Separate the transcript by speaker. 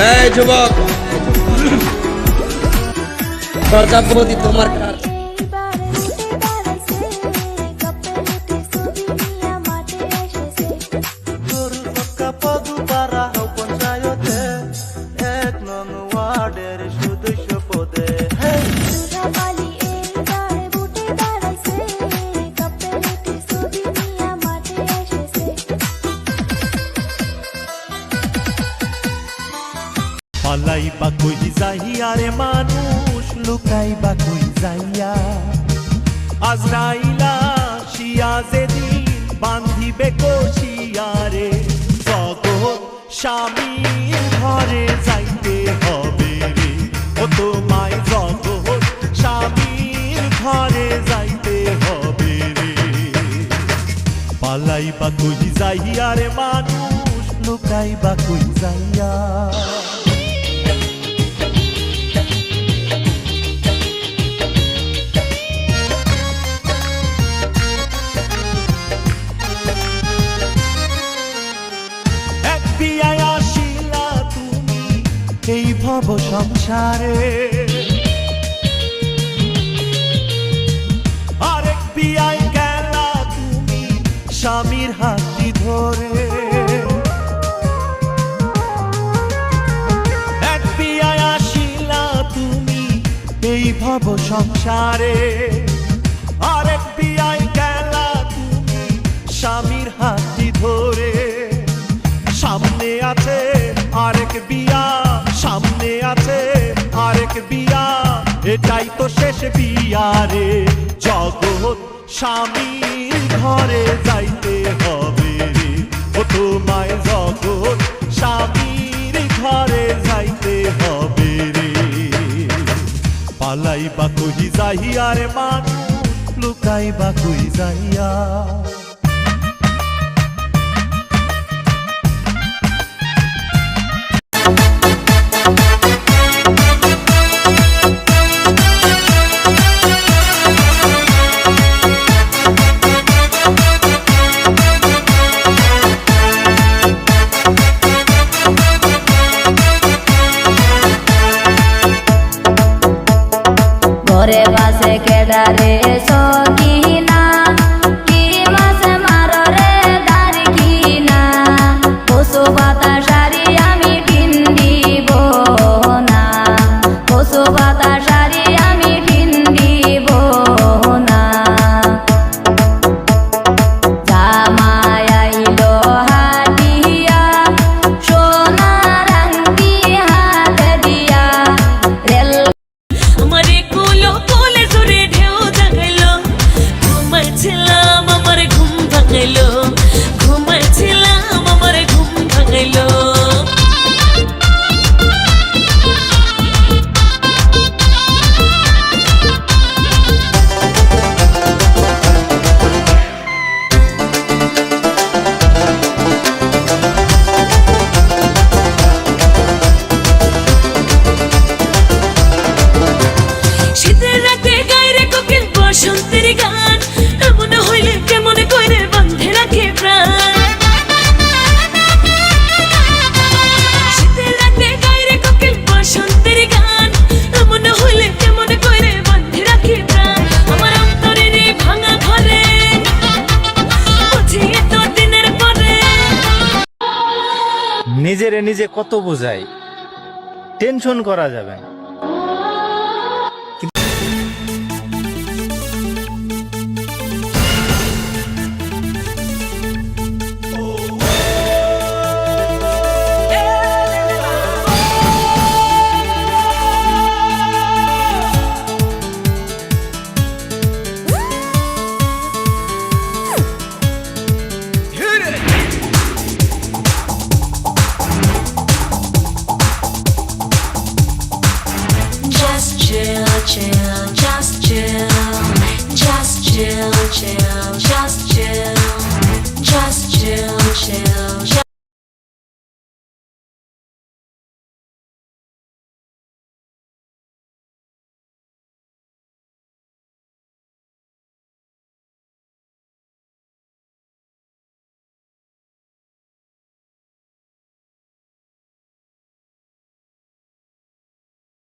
Speaker 1: এই যুবক, প্রজাপতি তোমার কাজ।
Speaker 2: পালাইবা কই যাইয়া রে মানুষ, লুকাইবা কই যাইয়া, আজরাইলা শিয়া যেদিন বান্ধিবে কষিয়া রে, জগৎ স্বামীর ঘরে যাইতে হবে রে, ও তোমায় জগৎ স্বামীর ঘরে যাইতে হবে রে। পালাইবা কই যাইয়া রে মানুষ, লুকাইবা কই যাইয়া। এই ভব সংসারে আরেক বিয়ায় গেলা তুমি স্বামীর হাতটি ধরে, এক বিয়ায় আসিলা তুমি এই ভব সংসারে, আরেক বিয়ায় গেলা তুমি স্বামীর হাতটি ধরে। সামনে আছে আরেক বিয়া, সামনে আছে আরেক বিয়া, এটাই তো শেষ বিয়া রে, জগৎ স্বামীর ঘরে যাইতে হবে রে, ও তোমায় জগৎ স্বামীর ঘরে যাইতে হবে রে। পালাইবা কই যাইয়া রে মানুষ, লুকাইবা কই যাইয়া।
Speaker 3: ঘরে বাসে কেডারে সকিনা, কি মাসে মারো রে দাড়ি কিনা, পশু পাতা শাড়ি আমি কিন দিব না, পশু পাতা শাড়ি আমি কিন দিব না। জামাই আইলো হাতিয়া, সোনার আংটি হাতে দিয়া, রেল
Speaker 4: আমারে কোলো কোলে জোরে ঢেউ জাগাইলো, ঘুমাইছিলাম আমার ঘুম ভাঙাইলো, ঘুমাইছিলাম আমার ঘুম ভাঙাইলো। শীতের রাতে গায়ে কোকিল বসন্তের গান, এমন হইলে কেমন কইরে বাঁধে রাখে প্রাণ। শীতের রাতে গায়ে কোকিল বসন্তের গান, এমন হইলে কেমন কইরে বাঁধে রাখে প্রাণ। আমার অন্তরের এই ভাঙা ঘরে বুঝি এত দিনের পরে।
Speaker 5: নিজেরে নিজে কত বোঝাই, টেনশন করা যাবে না।
Speaker 4: Just chill, chill, just chill, just chill, chill.